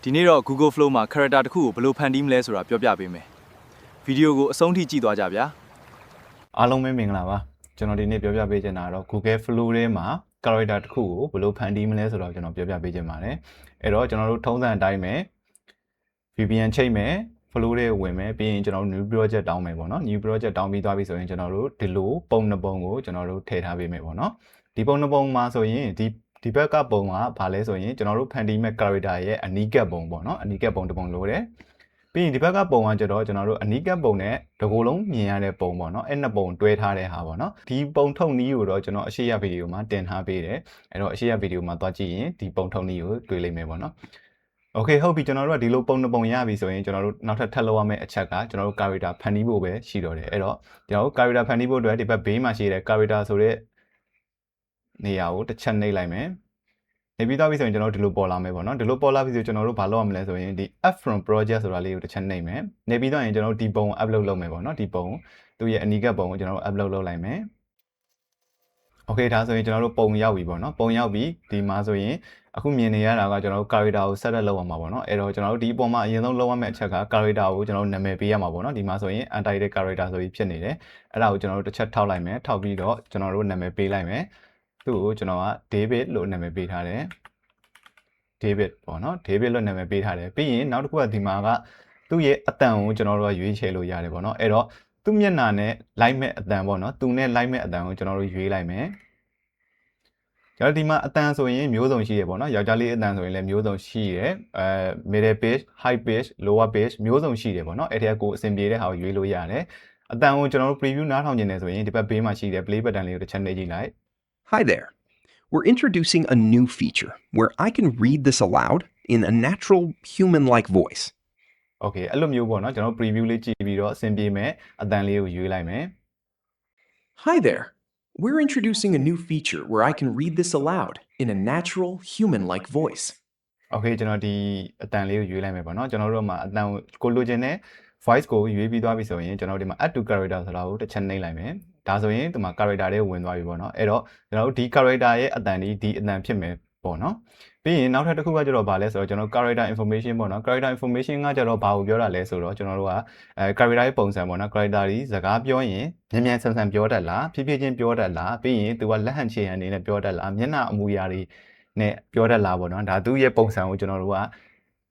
ဒီနေ့တော့ Google Flow မှာ character တစ်ခုကိုဘယ်လိုဖန်တီးမလဲဆိုတာပြောပြပေးမယ်။ဗီဒီယိုကိုအဆုံးထိကြည့်သွားကြဗျာ။ အားလုံးပဲမင်္ဂလာပါကျွန်တော်ဒီနေ့ပြောပြပေးချင်တာတော့ Google Flow ထဲမှာ character တစ်ခုကိုဘယ်လိုဖန်တီးမလဲဆိုတော့ကျွန်တော်ပြောပြပေးချင်ပါတယ်။အဲ့တော့ကျွန်တော်တို့ထုံးစံအတိုင်းပဲ VPN ချိန်မယ် Flow ထဲဝင်မယ်ပြီးရင်ကျွန်တော်တို့ new project တောင်းမယ်ပေါ့နော် new project တောင်းပြီးသွားပြီဆိုရင်ကျွန်တော်တို့ဒီလိုပုံနှစ်ပုံကိုကျွန်တော်တို့ထည့်ထားပေးမယ်ပေါ့နော်ဒီပုံနှစ်ပုံမှာဆိုရင်ဒီဘက်ကပုံကဘာလဲဆိုရင်ကျွန်တော်တို့ဖန်တီးမဲ့ character ရဲ့အနီးကပ်ပုံပေါ့နော်အနီးကပ်ပုံတစ်ပုံလိုတယ်ပြီးရင်ဒီဘက်ကပုံကကျတော့ကျွန်တော်တို့အနီးကပ်ပုံနဲ့တကူလုံးမြင်ရတဲ့ပုံပေါ့နော်အဲ့နှစ်ပုံတွဲထားတဲ့ဟာပေါ့နော်ဒီပုံထုတ်နည်းကိုတော့ကျွန်တော်အရှိရဗီဒီယိုမှာတင်ထားပေးတယ်အဲ့တော့အရှိရဗီဒီယိုမှာသွားကြည့်ရင်ဒီပုံထုတ်နည်းကိုတွေ့လိမ့်မယ်ပေါ့နော်โอเคဟုတ်ပြီကျွန်တော်တို့ကဒီလိုပုံနှစ်ပုံရပြီဆိုရင်ကျွန်တော်တို့နောက်ထပ်လုပ်ရမယ့်အချက်ကကျွန်တော်တို့ character ဖန်တီးဖို့ပဲရှိတော့တယ်အဲ့တော့ကျွန်တော်တို့ character ဖန်တီးဖို့အတွက်ဒီဘက်ဘေးမှာရှိတဲ့ character ဆိုတဲ့နေရာကိုတစ်ချက်နှိပ်လိုက်မယ်နေပြီးသွားပြီဆိုရင်ကျွန်တော်တို့ဒီလိုပေါ်လာမယ်ပေါ့နော်ဒီလိုပေါ်လာပြီဆိုကျွန်တော်တို့ဘာလုပ်ရမလဲဆိုရင်ဒီ add from project ဆိုတာလေးကိုတစ်ချက်နှိပ်မယ်နေပြီးသွားရင်ကျွန်တော်တို့ဒီပုံကို upload လုပ်မယ်ပေါ့နော်ဒီပုံသူ့ရဲ့အနီးကပ်ပုံကိုကျွန်တော်တို့ upload လုပ်လိုက်မယ်โอเคဒါဆိုရင်ကျွန်တော်တို့ပုံရောက်ပြီပေါ့နော်ပုံရောက်ပြီဒီမှာဆိုရင်အခုမြင်နေရတာကကျွန်တော်တို့ character ကို set up လုပ်ရမှာပေါ့နော်အဲ့တော့ကျွန်တော်တို့ဒီအပေါ်မှာအရင်ဆုံးလုပ်ရမယ့်အချက်က character ကိုကျွန်တော်တို့နာမည်ပေးရမှာပေါ့နော်ဒီမှာဆိုရင် untitled character ဆိုပြီးဖြစ်နေတယ်အဲ့ဒါကိုကျွန်တော်တို့တစ်ချက်ထောက်လိုက်မယ်ထောက်ပြီးတော့ကျွန်တော်တို့နာမည်ပေးလိုက်မယ်သူ့ကိုကျွန်တော်က David လို့နာမည်ပေးထားတယ် David ပေါ့နော် David လို့နာမည်ပေးထားတယ်ပြီးရင်နောက်တစ်ခုကဒီမှာကသူ့ရဲ့အတန်ကိုကျွန်တော်တို့ရွေးချယ်လို့ရတယ်ပေါ့နော်အဲ့တော့သူ့မျက်နှာနဲ့ like မဲ့အတန်ပေါ့နော်သူနဲ့ like မဲ့အတန်ကိုကျွန်တော်တို့ရွေးလိုက်မယ်ကျွန်တော်ဒီမှာအတန်ဆိုရင်မျိုးစုံရှိရပေါ့နော်ယောက်ျားလေးအတန်ဆိုရင်လည်းမျိုးစုံရှိရmiddle pitch high pitch lower pitch မျိုးစုံရှိတယ်ပေါ့နော်အဲ့ဒီကိုအဆင်ပြေတဲ့ဟာကိုရွေးလို့ရတယ်အတန်ကိုကျွန်တော်တို့ preview နားထောင်နေတယ်ဆိုရင်ဒီဘက်ဘေးမှာရှိတဲ့ play button လေးကိုတစ်ချက်နှိပ်ကြည့်လိုက် Hi there. We're introducing a new feature where I can read this aloud in a natural human-like voice. Okay အဲ့လိုမျိုးပေါ့နော်ကျွန်တော် preview လေးကြည့်ပြီးတော့အဆင်ပြေမယ်အတန်လေးကိုရွေးလိုက်မယ် Hi there. We're introducing a new feature where I can read this aloud in a natural human-like voice. Okay ကျွန်တော်ဒီအတန်လေးကိုရွေးလိုက်မယ်ပေါ့နော်ကျွန်တော်တို့မှာအတန်ကိုလိုချင်တဲ့ voice ကိုရွေးပြီးသွားပြီဆိုရင်ကျွန်တော်ဒီမှာ add to character ဆိုတာကိုတစ်ချက်နှိပ်လိုက်မယ်ဒါဆိုရင်ဒီမှာ character လေးဝင်သွားပြီပေါ့နော်အဲ့တော့ကျွန်တော်တို့ဒီ character ရဲ့အတန်ဒီအတန်ဖြစ်မယ်ပေါ့နော်ပြီးရင်နောက်ထပ်တစ်ခုကကျတော့ဗာလဲဆိုတော့ကျွန်တော် character information ပေါ့နော် character information ကကျတော့ဘာကိုပြောတာလဲဆိုတော့ကျွန်တော်တို့ကcharacter ရဲ့ပုံစံပေါ့နော် character ဒီစကားပြောရင်မြန်ဆန်ပြောတတ်လားဖြည်းဖြည်းချင်းပြောတတ်လားပြီးရင်သူကလက်ဟန်ခြေဟန်အနေနဲ့ပြောတတ်လားမျက်နှာအမူအရာတွေနဲ့ပြောတတ်လားပေါ့နော်ဒါသူ့ရဲ့ပုံစံကိုကျွန်တော်တို့က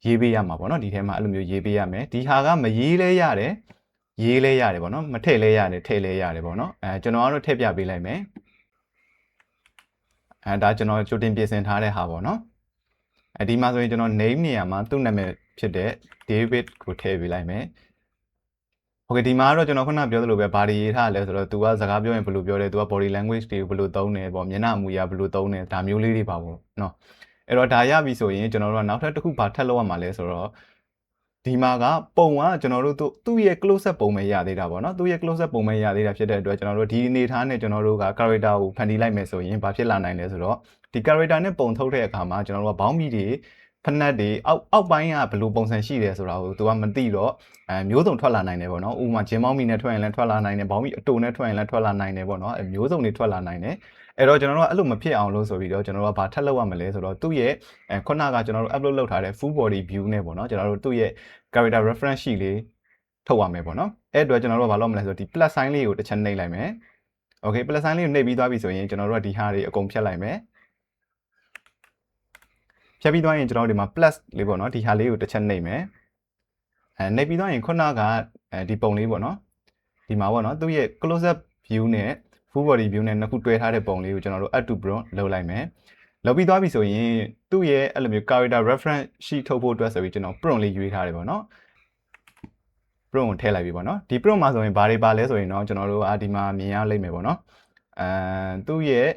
ရေးပေးရမှာပေါ့နော်ဒီထဲမှာအဲ့လိုမျိုးရေးပေးရမယ်ဒီဟာကမရေးလဲရတယ်ရေးလဲရတယ်ပေါ့နော်မထည့်လဲရတယ်ထည့်လဲရတယ်ပေါ့နော်ကျွန်တော်ကတော့ထည့်ပြပေးလိုက်မယ်ဒါကျွန်တော်ကြိုတင်ပြင်ဆင်ထားတဲ့ဟာပေါ့နော်ဒီမှာဆိုရင်ကျွန်တော် name နေရာမှာသူ့နာမည်ဖြစ်တဲ့ David ကိုထည့်ပေးလိုက်မယ်โอเคဒီမှာတော့ကျွန်တော်ခုနပြောသလိုပဲဘာတွေရေးထားလဲဆိုတော့ तू ကစကားပြောရင်ဘယ်လိုပြောလဲ तू က body language တွေကိုဘယ်လိုသုံးတယ်ပေါ့မျက်နှာအမူအရာဘယ်လိုသုံးတယ်ဒါမျိုးလေးတွေပါပေါ့เนาะအဲ့တော့ဒါရပြီဆိုရင်ကျွန်တော်တို့ကနောက်ထပ်တစ်ခုဘာထပ်လုပ်ရမှာလဲဆိုတော့ဒီမှာကပုံကကျွန်တော်တို့သူ့ရဲ့ close up ပုံပဲရသေးတာပေါ့နော်သူ့ရဲ့ close up ပုံပဲရသေးတာဖြစ်တဲ့အတွက်ကျွန်တော်တို့ဒီအနေထားနဲ့ကျွန်တော်တို့က character ကိုဖန်တီးလိုက်မယ်ဆိုရင်ဘာဖြစ်လာနိုင်လဲဆိုတော့ဒီ character နဲ့ပုံထုတ်တဲ့အခါမှာကျွန်တော်တို့ကဘောင်းမီတွေဖက်နက်တွေအောက်ပိုင်းကဘယ်လိုပုံစံရှိတယ်ဆိုတာကို तू ကမသိတော့မျိုးစုံထွက်လာနိုင်တယ်ပေါ့နော်ဥပမာဂျင်းမောင်းမီနဲ့ထွက်ရင်လည်းထွက်လာနိုင်တယ်ဘောင်းမီအတူနဲ့ထွက်ရင်လည်းထွက်လာနိုင်တယ်ပေါ့နော်မျိုးစုံတွေထွက်လာနိုင်တယ်အဲ့တော့ကျွန်တော်တို့ကအဲ့လိုမဖြစ်အောင်လို့ဆိုပြီးတော့ကျွန်တော်တို့ကဘာထပ်လုပ်ရမလဲဆိုတော့သူ့ရဲ့ခုနကကျွန်တော်တို့ upload လုပ်ထားတဲ့ full body view နဲ့ပေါ့နော်ကျွန်တော်တို့သူ့ရဲ့ character reference sheet လေးထုတ်ရမယ်ပေါ့နော်အဲ့အတွက်ကျွန်တော်တို့ကဘာလုပ်မလဲဆိုတော့ဒီ plus sign လေးကိုတစ်ချက်နှိပ်လိုက်မယ် okay plus sign လေးကိုနှိပ်ပြီးသွားပြီဆိုရင်ကျွန်တော်တို့ကဒီဟာတွေအကုန်ဖြတ်လိုက်မယ်ဖြတ်ပြီးသွားရင်ကျွန်တော်တို့ဒီမှာ plus လေးပေါ့နော်ဒီဟာလေးကိုတစ်ချက်နှိပ်မယ်နှိပ်ပြီးသွားရင်ခုနကဒီပုံလေးပေါ့နော်ဒီမှာပေါ့နော်သူ့ရဲ့ close up view နဲ့ full body view နဲ့နှစ်ခုတွဲထားတဲ့ပုံလေးကိုကျွန်တော်တို့ add to bron လုပ်လိုက်မယ်လုပ်ပြီးသွားပြီဆိုရင်သူ့ရဲ့အဲ့လိုမျိုး character reference sheet ထုတ်ဖို့အတွက်ဆိုပြီးကျွန်တော် prompt လေးရွေးထားတယ်ပေါ့နော် prompt ကိုထည့်လိုက်ပြီပေါ့နော်ဒီ prompt မှာဆိုရင်ဘာတွေပါလဲဆိုရင်တော့ကျွန်တော်တို့ဒီမှာမြင်ရလိမ့်မယ်ပေါ့နော်သူ့ရဲ့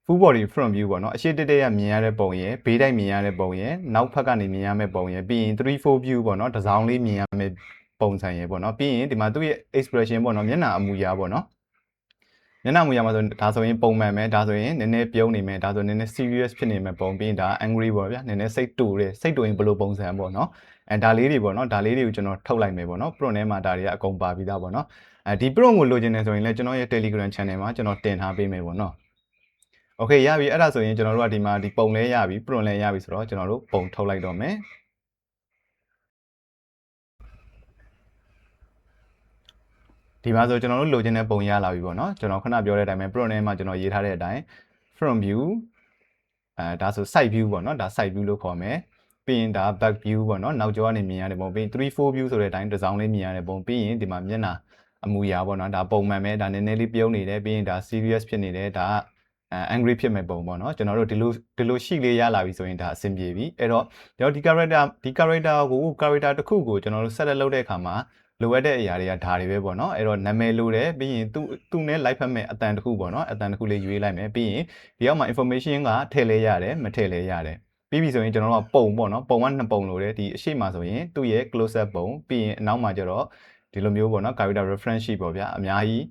full body front view ပေါ့နော်အရှိတက်တက်ရမြင်ရတဲ့ပုံရယ်ဘေးတိုက်မြင်ရတဲ့ပုံရယ်နောက်ဖက်ကနေမြင်ရမယ့်ပုံရယ်ပြီးရင်3-4 view ပေါ့နော်တစ်စောင်းလေးမြင်ရမယ့်ပုံစံရယ်ပေါ့နော်ပြီးရင်ဒီမှာသူ့ရဲ့ expression ပေါ့နော်မျက်နှာအမူအရာပေါ့နော်မျက်နှာမူရမှာဆိုဒါဆိုရင်ပုံမှန်ပဲဒါဆိုရင်နည်းနည်းပြုံးနေမယ်ဒါဆိုနည်းနည်း serious ဖြစ်နေမယ်ပုံပြီးရင်ဒါ angry ပေါ့ဗျာနည်းနည်းစိတ်တူတယ်စိတ်တူရင်ဘယ်လိုပုံစံပေါ့နော်ဒါလေးတွေပေါ့နော်ဒါလေးတွေကိုကျွန်တော်ထုတ်လိုက်မယ်ပေါ့နော် prompt ထဲမှာဒါတွေကအကုန်ပါပြီးသားပေါ့နော်ဒီ prompt ကိုလိုချင်တယ်ဆိုရင်လည်းကျွန်တော်ရဲ့ Telegram channel မှာကျွန်တော်တင်ထားပေးမယ်ပေါ့နော် Okay ရပြီအဲ့ဒါဆိုရင်ကျွန်တော်တို့ကဒီမှာဒီပုံလဲရပြီ prompt လဲရပြီဆိုတော့ကျွန်တော်တို့ပုံထုတ်လိုက်တော့မယ်ဒီမှာဆိုကျွန်တော်တို့လိုချင်တဲ့ပုံရလာပြီပေါ့နော်ကျွန်တော်ခဏပြောတဲ့အတိုင်းပဲ prompt ထဲမှာကျွန်တော်ရေးထားတဲ့အတိုင်း front view ဒါဆို side view ပေါ့နော်ဒါ side view လို့ခေါ်မယ်ပြီးရင်ဒါ back view ပေါ့နော်နောက်ကျောကနေမြင်ရတဲ့ပုံပြီးရင်3 4 view ဆိုတဲ့အတိုင်းတစ်စောင်းလေးမြင်ရတဲ့ပုံပြီးရင်ဒီမှာမျက်နှာအမူအရာပေါ့နော်ဒါပုံမှန်ပဲဒါနည်းနည်းလေးပြုံးနေတယ်ပြီးရင်ဒါ serious ဖြစ်နေတယ်ဒါ angry ဖြစ်မဲ့ပုံပေါ့နော်ကျွန်တော်တို့ဒီလိုရှိလေးရလာပြီဆိုရင်ဒါအဆင်ပြေပြီအဲ့တော့ကျွန်တော်ဒီ character ကို character တစ်ခုကိုကျွန်တော်တို့ set လုပ်တဲ့အခါမှာလိုအပ်တဲ့အရာတွေကဒါတွေပဲပေါ့နော်အဲ့တော့နာမည်လိုတယ်ပြီးရင်သူ့နဲ့ like ဖတ်မဲ့အတန်တစ်ခုပေါ့နော်အတန်တစ်ခုလေးရွေးလိုက်မယ်ပြီးရင်ဒီအောက်မှာ information ကထည့်လဲရတယ်မထည့်လဲရတယ်ပြီးပြီဆိုရင်ကျွန်တော်တို့ကပုံပေါ့နော်ပုံက2ပုံလိုတယ်ဒီအရှိမဆိုရင်သူ့ရဲ့ close up ပုံပြီးရင်အနောက်မှာကျတော့ဒီလိုမျိုးပေါ့နော် character reference sheet ပေါ့ဗျာအများကြီး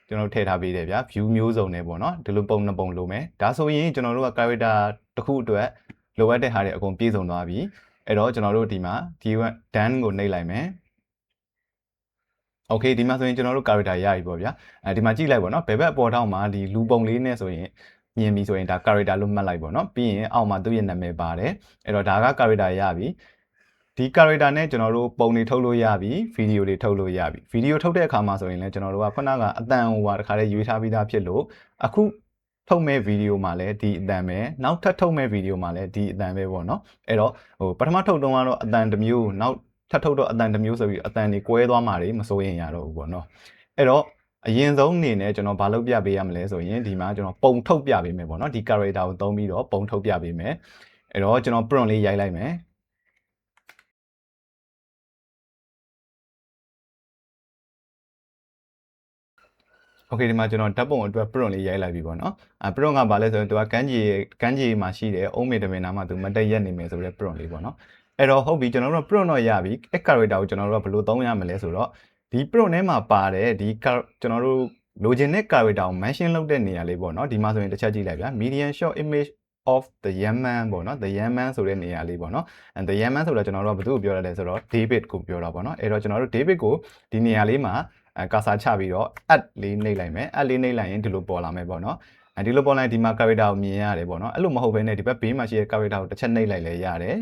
ကျွန်တော်ထည့်ထားပေးတယ်ဗျာ view မျိုးစုံနဲ့ပေါ့နော်ဒီလိုပုံ2ပုံလိုမယ်ဒါဆိုရင်ကျွန်တော်တို့က character တစ်ခုအတွက်လိုအပ်တဲ့ဟာတွေအကုန်ပြည့်စုံသွားပြီအဲ့တော့ကျွန်တော်တို့ဒီမှာဒီ done ကိုနှိပ်လိုက်မယ်โอเคဒီမှာဆိုရင်ကျွန်တော်တို့ character ရပြီပေါ့ဗျာဒီမှာကြည့်လိုက်ပေါ့နော်ဘယ်ဘက်အပေါ်ထောက်မှာဒီလူပုံလေးနဲ့ဆိုရင်မြင်ပြီဆိုရင်ဒါ character လို့မှတ်လိုက်ပေါ့နော်ပြီးရင်အောက်မှာသူ့ရဲ့နာမည်ပါတယ်အဲ့တော့ဒါက character ရပြီဒီ character နဲ့ကျွန်တော်တို့ပုံတွေထုတ်လို့ရပြီဗီဒီယိုတွေထုတ်လို့ရပြီဗီဒီယိုထုတ်တဲ့အခါမှာဆိုရင်လည်းကျွန်တော်တို့ကခုနကအတန်ဟိုဟာတခါလေးရွေးထားပြီးသားဖြစ်လို့အခုထုတ်မဲ့ဗီဒီယိုမှာလည်းဒီအတန်ပဲနောက်ထပ်ထုတ်မဲ့ဗီဒီယိုမှာလည်းဒီအတန်ပဲပေါ့နော်အဲ့တော့ဟိုပထမထုတ်တုန်းကတော့အတန်တစ်မျိုးနောက်ထပ်ထုတ်တော့အတန်တစ်မျိုးဆိုပြီးအတန်တွေကွဲသွားမှာတွေမစိုးရင်ရတော့ဘူးပေါ့နော်အဲ့တော့အရင်ဆုံးအနေနဲ့ကျွန်တော်ဘာလုပ်ပြပေးရမလဲဆိုရင်ဒီမှာကျွန်တော်ပုံထုတ်ပြပေးမယ်ပေါ့နော်ဒီ character ကိုသုံးပြီးတော့ပုံထုတ်ပြပေးမယ်အဲ့တော့ကျွန်တော် prompt လေးရိုက်လိုက်မယ်โอเคဒီမှာကျွန်တော်ဓာတ်ပုံအတွက် prompt လေးရိုက်လိုက်ပြီပေါ့နော်prompt ကဘာလဲဆိုရင်သူကကန်းကြီးမှာရှိတယ်အုံးမေတမင်နာမှာသူမတက်ရက်နေမယ်ဆိုတဲ့ prompt လေးပေါ့နော်အဲ့တော့ဟုတ်ပြီကျွန်တော်တို့ prompt တော့ရပြီအဲ့ character ကိုကျွန်တော်တို့ကဘယ်လိုသုံးရမလဲဆိုတော့ဒီ prompt ထဲမှာပါတယ်ဒီကျွန်တော်တို့လိုချင်တဲ့ character ကို mention လုပ်တဲ့နေရာလေးပေါ့နော်ဒီမှာဆိုရင်တစ်ချက်ကြည့်လိုက်ဗျာ median short image of the Yemen ပေါ့နော် the Yemen ဆိုတဲ့နေရာလေးပေါ့နော် and the Yemen ဆိုတော့ကျွန်တော်တို့ကဘယ်သူ့ကိုပြောရလဲဆိုတော့ David ကိုပြောတာပေါ့နော်အဲ့တော့ကျွန်တော်တို့ David ကိုဒီနေရာလေးမှာကာစာချပြီးတော့ add လေးနှိပ်လိုက်မယ် add လေးနှိပ်လိုက်ရင်ဒီလိုပေါ်လာမယ်ပေါ့နော်ဒီလိုပေါ်လိုက်ဒီမှာ character ကိုမြင်ရတယ်ပေါ့နော်အဲ့လိုမဟုတ်ဘဲနဲ့ဒီဘက်ဘေးမှာရှိတဲ့ character ကိုတစ်ချက်နှိပ်လိုက်လဲရတယ်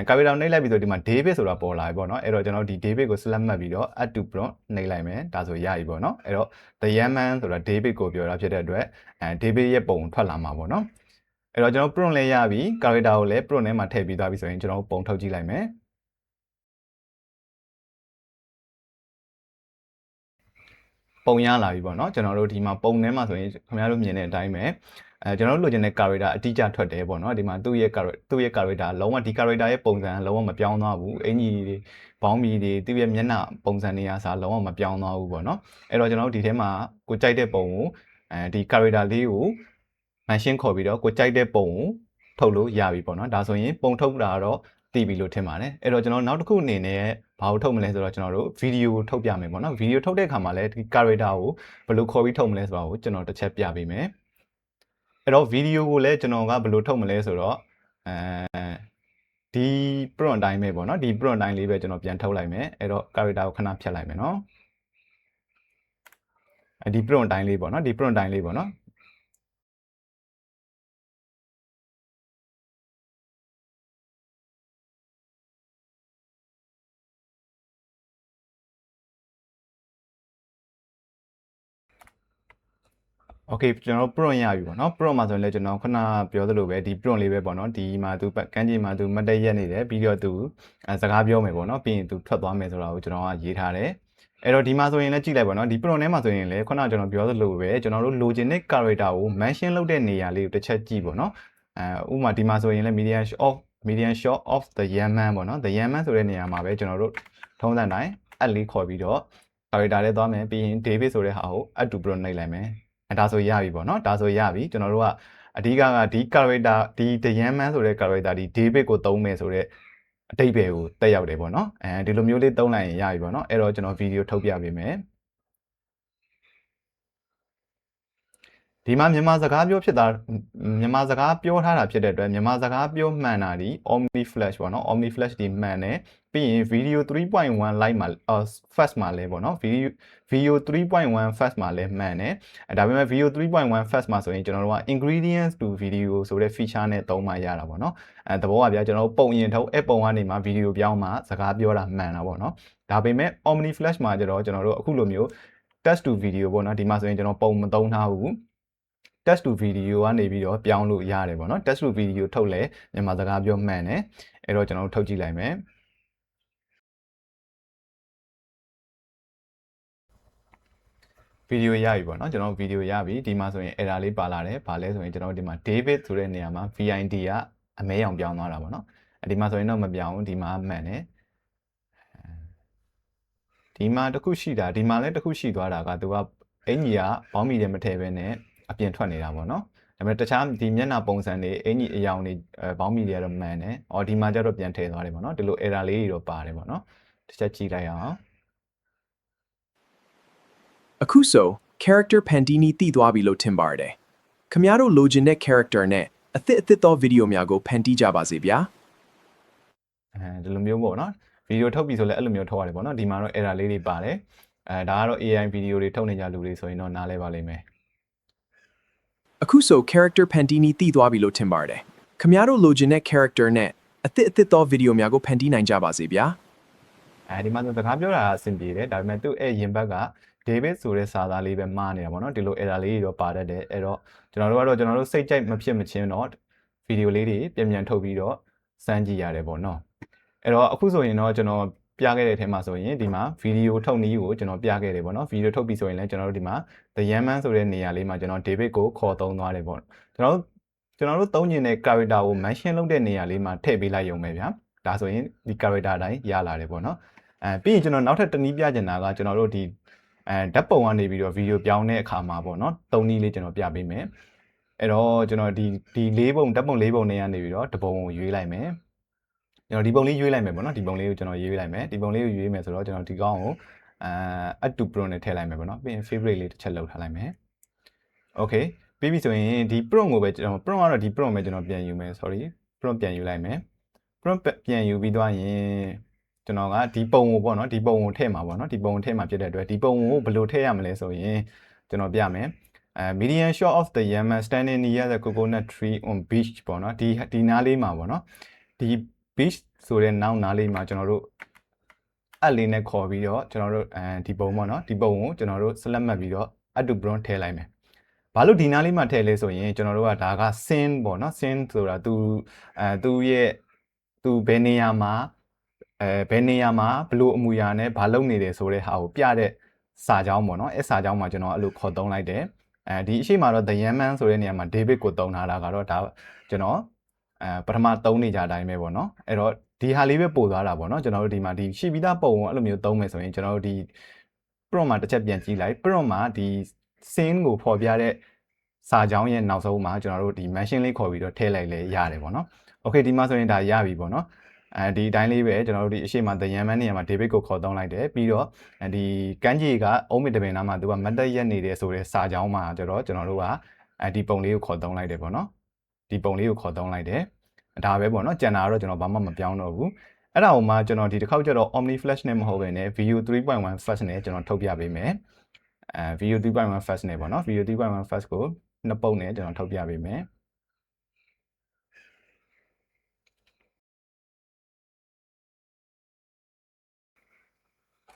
character နှိပ်လိုက်ပြီးဆိုဒီမှာ David ဆိုတာပေါ်လာပြီပေါ့နော်အဲ့တော့ကျွန်တော်ဒီ David ကို select မှတ်ပြီးတော့ add to prompt နှိပ်လိုက်မယ်ဒါဆိုရပြီပေါ့နော်အဲ့တော့ the Yemen ဆိုတာ David ကိုပြောတာဖြစ်တဲ့အတွက် David ရဲ့ပုံထွက်လာမှာပေါ့နော်အဲ့တော့ကျွန်တော် prompt လဲရပြီ character ကိုလည်း prompt ထဲမှာထည့်ပြီးသွားပြီဆိုရင်ကျွန်တော်ပုံထုတ်ကြည့်လိုက်မယ်ပုံရလာပြီပေါ့နော်ကျွန်တော်တို့ဒီမှာပုံထဲမှာဆိုရင်ခင်ဗျားတို့မြင်တဲ့အတိုင်းပဲကျွန်တော်တို့လိုချင်တဲ့ character အတိအကျထွက်တယ်ပေါ့နော်ဒီမှာသူ့ရဲ့ character လုံးဝဒီ character ရဲ့ပုံစံလုံးဝမပြောင်းသွားဘူးအင်ကြီးတွေဘောင်းမီတွေသူ့ရဲ့မျက်နှာပုံစံတွေကစားလုံးဝမပြောင်းသွားဘူးပေါ့နော်အဲ့တော့ကျွန်တော်တို့ဒီထဲမှာကိုကြိုက်တဲ့ပုံကိုဒီ character လေးကို mention ခေါ်ပြီးတော့ကိုကြိုက်တဲ့ပုံကိုထုတ်လို့ရပြီပေါ့နော်ဒါဆိုရင်ပုံထုတ်တာတော့တည်ပြီလို့ထင်ပါတယ်အဲ့တော့ကျွန်တော်နောက်တစ်ခုအနေနဲ့ဘာကိုထုတ်မလဲဆိုတော့ကျွန်တော်တို့ဗီဒီယိုထုတ်ပြမယ်ပေါ့နော်ဗီဒီယိုထုတ်တဲ့အခါမှာလည်းဒီ character ကိုဘယ်လိုခေါ်ပြီးထုတ်မလဲဆိုတာကိုကျွန်တော်တစ်ချက်ပြပေးမယ်အဲ့တော့ဗီဒီယိုကိုလည်းကျွန်တော်ကဘယ်လိုထုတ်မလဲဆိုတော့ဒီ prompt အတိုင်းပဲပေါ့နော်ဒီ prompt အတိုင်းလေးပဲကျွန်တော်ပြန်ထုတ်လိုက်မယ်အဲ့တော့ character ကိုခဏဖြတ်လိုက်မယ်နော်ဒီ prompt အတိုင်းလေးပေါ့နော်ဒီ prompt အတိုင်းလေးပေါ့နော်โอเคကျွန်တော် prompt ရပြီပေါ့နော် prompt မှာဆိုရင်လည်းကျွန်တော်ခုနပြောသလိုပဲဒီ prompt လေးပဲပေါ့နော်ဒီမှာသူကန်းကြီးမှာသူမတ်တက်ရက်နေတယ်ပြီးတော့သူစကားပြောမယ်ပေါ့နော်ပြီးရင်သူထွက်သွားမယ်ဆိုတာကိုကျွန်တော်ကရေးထားတယ်အဲ့တော့ဒီမှာဆိုရင်လည်းကြည့်လိုက်ပါနော်ဒီ prompt ထဲမှာဆိုရင်လည်းခုနကျွန်တော်ပြောသလိုပဲကျွန်တော်တို့လိုချင်တဲ့ character ကို mention လုပ်တဲ့နေရာလေးကိုတစ်ချက်ကြည့်ပေါ့နော်ဥပမာဒီမှာဆိုရင်လည်း median shot of the Yemen ပေါ့နော် the Yemen ဆိုတဲ့နေရာမှာပဲကျွန်တော်တို့ထုံးစံတိုင်း add လေးခေါ်ပြီးတော့ character လေးသွားမယ်ပြီးရင် David ဆိုတဲ့ဟာကို add to prompt နှိပ်လိုက်မယ်ဒါဆိုရပြီပေါ့နော်ဒါဆိုရပြီကျွန်တော်တို့ကအဓိကဒီ character ဒီ the Yemen ဆိုတဲ့ character ဒီ David ကိုသုံးမယ်ဆိုတဲ့အတိတ်ပဲကိုတက်ရောက်တယ်ပေါ့နော်ဒီလိုမျိုးလေးသုံးလိုက်ရင်ရပြီပေါ့နော်အဲ့တော့ကျွန်တော်ဗီဒီယိုထုတ်ပြပေးမယ် ဒီမှာမြန်မာစကားပြောဖြစ်တာမြန်မာစကားပြောထားတာဖြစ်တဲ့အတွက်မြန်မာစကားပြောမှန်တာဒီ Omni Flash ပေါ့နော် Omni Flash ဒီမှန်တယ်ပြီးရင် video 3.1 live မှာ fast မှာလဲပေါ့နော် video 3.1 fast မှာလဲမှန်တယ်ဒါပေမဲ့ video 3.1 fast မှာဆိုရင်ကျွန်တော်တို့က ingredients to video ဆိုတဲ့ feature နဲ့သုံးမှရတာပေါ့နော်သဘောကဗျာကျွန်တော်တို့ပုံရင်ထုတ်အဲ့ပုံကနေမှ video ပြောင်းမှစကားပြောတာမှန်တာပေါ့နော်ဒါပေမဲ့ Omni Flash မှာကျတော့ကျွန်တော်တို့အခုလိုမျိုး text to video ပေါ့နော်ဒီမှာဆိုရင်ကျွန်တော်ပုံမသုံးထားဘူး text to video ကနေပြီးတော့ပြောင်းလို့ရတယ်ပေါ့နော် text to video ထုတ်လဲမြန်မာစကားပြောမှန်တယ်အဲ့တော့ကျွန်တော်တို့ထုတ်ကြည့်လိုက်မယ်ဗီဒီယိုရပြီပေါ့နော်ကျွန်တော်ဗီဒီယိုရပြီဒီမှာဆိုရင် error လေးပါလာတယ်ဘာလဲဆိုရင်ကျွန်တော်ဒီမှာ David ဆိုတဲ့နေရာမှာ VID ကအမဲအောင်ပြောင်းသွားတာပေါ့နော်ဒီမှာဆိုရင်တော့မပြောင်းဘူးဒီမှာမှန်တယ်ဒီမှာတစ်ခုရှိတာဒီမှာလည်းတစ်ခုရှိသွားတာကသူကအင်ကြီးကဘောင်းမီတယ်မထည့်ဘဲနဲ့အပြင်ထွက်နေတာပေါ့နော်ဒါပေမဲ့တခြားဒီမျက်နှာပုံစံတွေအင်ကြီးအယောင်တွေဘောင်းမီတွေကတော့မှန်တယ်။အော်ဒီမှာကျတော့ပြန်ထည့်သွားတယ်ပေါ့နော်ဒီလို error လေးတွေတော့ပါတယ်ပေါ့နော်တစ်ချက်ကြည့်လိုက်အောင် Akuso, character Pandini တည်သွားပြီလို့ထင်ပါတယ်။ခင်ဗျားတို့လိုချင်တဲ့ character နဲ့အသစ်သော video များကိုဖန်တီးကြပါစေဗျာ။ဒီလိုမျိုးပေါ့နော်ဗီဒီယိုထုတ်ပြီဆိုလည်းအဲ့လိုမျိုးထုတ်ရတယ်ပေါ့နော်ဒီမှာတော့ error လေးတွေပါတယ်ဒါကတော့ AI ဗီဒီယိုတွေထုတ်နေကြလူတွေဆိုရင်တော့နားလဲပါလိမ့်မယ်Akuso, character Pandini တည်သွားပြီလို့ထင်ပါတယ်။ခင်ဗျားတို့လိုချင်တဲ့ character နဲ့အသစ်သော video များကိုဖန်တီးနိုင်ကြပါစေဗျာဒီမှာစကားပြောတာအဆင်ပြေတယ်ဒါပေမဲ့သူ့ရဲ့ရင်ဘတ်က David ဆိုတဲ့စာသားလေးပဲမှားနေတာပေါ့နော်ဒီလို error လေးတွေတော့ပါတတ်တယ်အဲ့တော့ကျွန်တော်တို့စိတ်ကြိုက်မဖြစ်မချင်းတော့ဗီဒီယိုလေးတွေပြန်ထုတ်ပြီးတော့စမ်းကြည့်ရတယ်ပေါ့နော်အဲ့တော့အခုဆိုရင်တော့ကျွန်တော်ပြခဲ့တဲ့အထက်မှာဆိုရင်ဒီမှာဗီဒီယိုထုတ်နည်းကိုကျွန်တော်ပြခဲ့တယ်ပေါ့နော်ဗီဒီယိုထုတ်ပြီးဆိုရင်လည်းကျွန်တော်တို့ဒီမှာ The Yaman ဆိုတဲ့နေရာလေးမှာကျွန်တော် David ကိုခေါ်သုံးသွားတယ်ပေါ့ကျွန်တော်တို့သုံးနေတဲ့ character ကို mention လုပ်တဲ့နေရာလေးမှာထည့်ပေးလိုက်ရုံပဲဗျာဒါဆိုရင်ဒီ character တိုင်းရလာတယ်ပေါ့နော်ပြီးရင်ကျွန်တော်နောက်ထပ်တစ်နည်းပြချင်တာကကျွန်တော်တို့ဒီဓာတ်ပုံကနေပြီးတော့ဗီဒီယိုပြောင်းတဲ့အခါမှာပေါ့နော်သုံးနည်းလေးကျွန်တော်ပြပေးမယ်အဲ့တော့ကျွန်တော်ဒီလေးပုံဓာတ်ပုံလေးပုံတွေကနေပြီးတော့တစ်ပုံကိုရွေးလိုက်မယ်ကျွန်တော်ဒီပုံလေးရွေးလိုက်မယ်ပေါ့နော်ဒီပုံလေးကိုကျွန်တော်ရွေးလိုက်မယ်ဒီပုံလေးကိုရွေးမယ်ဆိုတော့ကျွန်တော်ဒီကောင်းကိုadd to prompt နဲ့ထည့်လိုက်မယ်ပေါ့နော်ပြီးရင် favorite လေးတစ်ချက်လောက်ထားလိုက်မယ် okay ပြီးပြီဆိုရင်ဒီ prompt ကိုပဲကျွန်တော် prompt ကတော့ဒီ prompt ပဲကျွန်တော်ပြန်ယူမယ် sorry prompt ပြန်ယူလိုက်မယ် prompt ပြန်ယူပြီးသွားရင်ကျွန်တော်ကဒီပုံကိုပေါ့နော်ဒီပုံကိုထည့်မှာပေါ့နော်ဒီပုံကိုထည့်မှာဖြစ်တဲ့အတွက်ဒီပုံကိုဘယ်လိုထည့်ရမလဲဆိုရင်ကျွန်တော်ပြမယ်median shot of the Yaman standing near the coconut tree on beach ပေါ့နော်ဒီနားလေးမှာပေါ့နော်ဒီ beach ဆိုတဲ့နောက်နားလေးမှာကျွန်တော်တို့အဲ့လေးနဲ့ခေါ်ပြီးတော့ကျွန်တော်တို့ဒီပုံပေါ့နော်ဒီပုံကိုကျွန်တော်တို့ select မှတ်ပြီးတော့ add to prompt ထည့်လိုက်မယ်ဘာလို့ဒီနားလေးမှာထည့်လဲဆိုရင်ကျွန်တော်တို့ကဒါက scene ပေါ့နော် scene ဆိုတာသူဘယ်နေရာမှာဘယ်လိုအမူအရာနဲ့ဘာလုပ်နေတယ်ဆိုတဲ့ဟာကိုပြတဲ့စာကြောင်းပေါ့နော်အဲစာကြောင်းမှာကျွန်တော်အဲ့လိုခေါ်သုံးလိုက်တယ်ဒီအရှိမှာတော့ The Yaman ဆိုတဲ့နေရာမှာ David ကိုသုံးထားတာကတော့ဒါကျွန်တော်ပထမသုံးနေကြအတိုင်းပဲပေါ့နော်အဲ့တော့ဒီဟာလေးပဲပို့သွားတာပေါ့နော်ကျွန်တော်တို့ဒီမှာဒီရှိပြီးသားပုံကိုအဲ့လိုမျိုးသုံးမယ်ဆိုရင်ကျွန်တော်တို့ဒီ prompt မှာတစ်ချက်ပြန်ကြည့်လိုက် prompt မှာဒီ scene ကိုဖော်ပြတဲ့စာကြောင်းရဲ့နောက်ဆုံးမှာကျွန်တော်တို့ဒီ mention လေးခေါ်ပြီးတော့ထည့်လိုက်လဲရတယ်ပေါ့နော် okay ဒီမှာဆိုရင်ဒါရပြီပေါ့နော်ဒီအတိုင်းလေးပဲကျွန်တော်တို့ဒီအရှိမ The Yaman နေရာမှာ David ကိုခေါ်သုံးလိုက်တယ်ပြီးတော့ဒီကမ်းခြေကအုံးမစ်တပင်နားမှာသူကမတ်တက်ရက်နေတယ်ဆိုတဲ့စာကြောင်းမှာကျွန်တော်တို့ကဒီပုံလေးကိုခေါ်သုံးလိုက်တယ်ပေါ့နော်ဒီပုံလေးကိုခေါ်သုံးလိုက်တယ်ဒါပဲပေါ့နော်ကျန်တာတော့ကျွန်တော်ဘာမှမပြောင်းတော့ဘူးအဲ့ဒါကိုမှကျွန်တော်ဒီတစ်ခေါက်ကျတော့ Omni Flash နဲ့မဟုတ်ဘဲနဲ့ Video 3.1 Fast နဲ့ကျွန်တော်ထုတ်ပြပေးမယ်Video 3.1 Fast နဲ့ပေါ့နော် Video 3.1 Fast ကိုနှစ်ပုံနဲ့ကျွန်တော်ထုတ်ပြပေးမယ်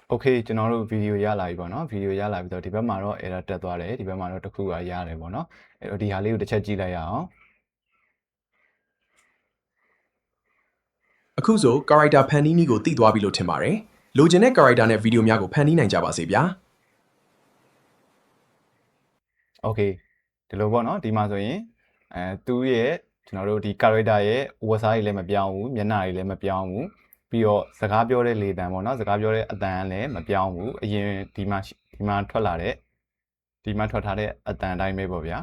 โอเคကျွန်တော်တို့ဗီဒီယိုရလာပြီပေါ့နော်ဗီဒီယိုရလာပြီးတော့ဒီဘက်မှာတော့ error တက်သွားတယ်ဒီဘက်မှာတော့တစ်ခုကရတယ်ပေါ့နော်အဲ့တော့ဒီဟာလေးကိုတစ်ချက်ကြည့်လိုက်ရအောင်အခုဆို character Pandini ကိုတည်သွားပြီလို့ထင်ပါတယ်လိုချင်တဲ့ character နဲ့ video များကိုဖန်တီးနိုင်ကြပါစေဗျာโอเคဒီလိုပေါ့နော်ဒီမှာဆိုရင်သူ့ရဲ့ကျွန်တော်တို့ဒီ character ရဲ့ဝက်စားတွေလည်းမပြောင်းဘူးမျက်နှာတွေလည်းမပြောင်းဘူးပြီးတော့စကားပြောတဲ့လေတံပေါ့နော်စကားပြောတဲ့အတန်လည်းမပြောင်းဘူးအရင်ဒီမှာထွက်ထားတဲ့အတန်အတိုင်းပဲပေါ့ဗျာ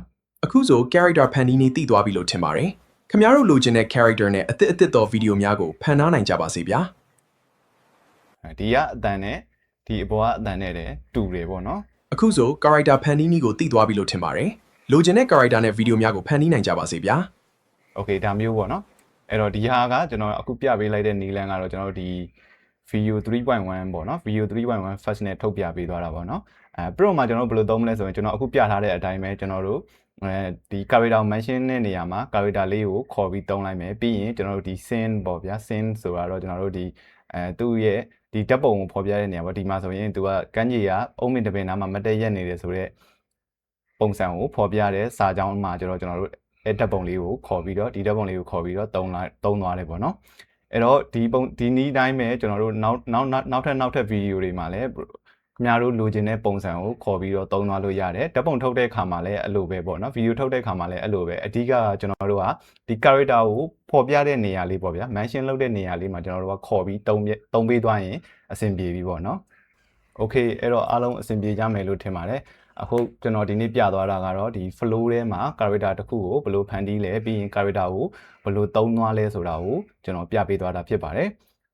အခုဆို character Pandini တည်သွားပြီလို့ထင်ပါတယ်ခင်ဗျားတို့လိုချင်တဲ့ character နဲ့အသစ်သော video များကိုဖန်တီးနိုင်ကြပါစေဗျာဒီကအတန်နဲ့ဒီအပေါ်ကအတန်နဲ့တူတယ်ပေါ့နော်အခုဆို character Pandini ကိုတည်သွားပြီလို့ထင်ပါတယ် လိုချင်တဲ့ character နဲ့ video များကိုဖန်တီးနိုင်ကြပါစေဗျာ Okay ဒါမျိုးပေါ့နော်အဲ့တော့ဒီဟာကကျွန်တော်အခုပြပေးလိုက်တဲ့နီလန်ကတော့ကျွန်တော်တို့ဒီ video 3.1ပေါ့နော် video 3.1 first နဲ့ထုတ်ပြပေးသွားတာပေါ့နော်pro မှာကျွန်တော်တို့ဘယ်လိုသုံးမလဲဆိုရင်ကျွန်တော်အခုပြထားတဲ့အတိုင်းပဲကျွန်တော်တို့ဒီ character mention တဲ့နေရာမှာ character လေးကိုခေါ်ပြီးသုံးလိုက်မယ်ပြီးရင်ကျွန်တော်တို့ဒီ scene ပေါ့ဗျာ scene ဆိုတာတော့ကျွန်တော်တို့ဒီသူ့ရဲ့ဒီဓာတ်ပုံကိုဖော်ပြတဲ့နေရာပေါ့ဒီမှာဆိုရင်သူကကန်းကြီးကအုံးမင်တပင်နားမှာမတက်ရက်နေတယ်ဆိုတော့ပုံစံကိုဖော်ပြတဲ့စာကြောင်းမှာကျွန်တော်တို့အဲ့ဓာတ်ပုံလေးကိုခေါ်ပြီးတော့ဒီဓာတ်ပုံလေးကိုခေါ်ပြီးတော့သုံးသွားတယ်ပေါ့နော်အဲ့တော့ဒီနည်းတိုင်းပဲကျွန်တော်တို့နောက်ထပ်ဗီဒီယိုတွေမှာလည်းခင်ဗျားတို့လိုချင်တဲ့ပုံစံကိုခေါ်ပြီးတော့သုံးသွားလို့ရတယ်ဓာတ်ပုံထုတ်တဲ့အခါမှာလည်းအဲ့လိုပဲပေါ့နော်ဗီဒီယိုထုတ်တဲ့အခါမှာလည်းအဲ့လိုပဲအဓိကကျွန်တော်တို့ကဒီ character ကိုဖော်ပြတဲ့နေရာလေးပေါ့ဗျာ mention လုပ်တဲ့နေရာလေးမှာကျွန်တော်တို့ကခေါ်ပြီးသုံးပေးသွားရင်အဆင်ပြေပြီပေါ့နော် okay အဲ့တော့အားလုံးအဆင်ပြေကြမယ်လို့ထင်ပါတယ်အခုကျွန်တော်ဒီနေ့ပြသွားတာကတော့ဒီ flow ထဲမှာ character တစ်ခုကိုဘယ်လိုဖန်တီးလဲပြီးရင် character ကိုဘယ်လိုသုံးသွားလဲဆိုတာကိုကျွန်တော်ပြပေးသွားတာဖြစ်ပါတယ်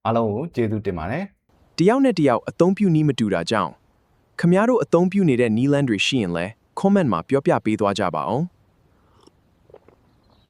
အားလုံးကိုကျေးဇူးတင်ပါတယ် တယောက်နဲ့တယောက်အသုံးပြုနည်းမတူတာကြောင့်ခမားတို့အသုံးပြုနေတဲ့ Neeland တွေရှိရင်လဲ comment မှာပြောပြပေးသွားကြပါအောင်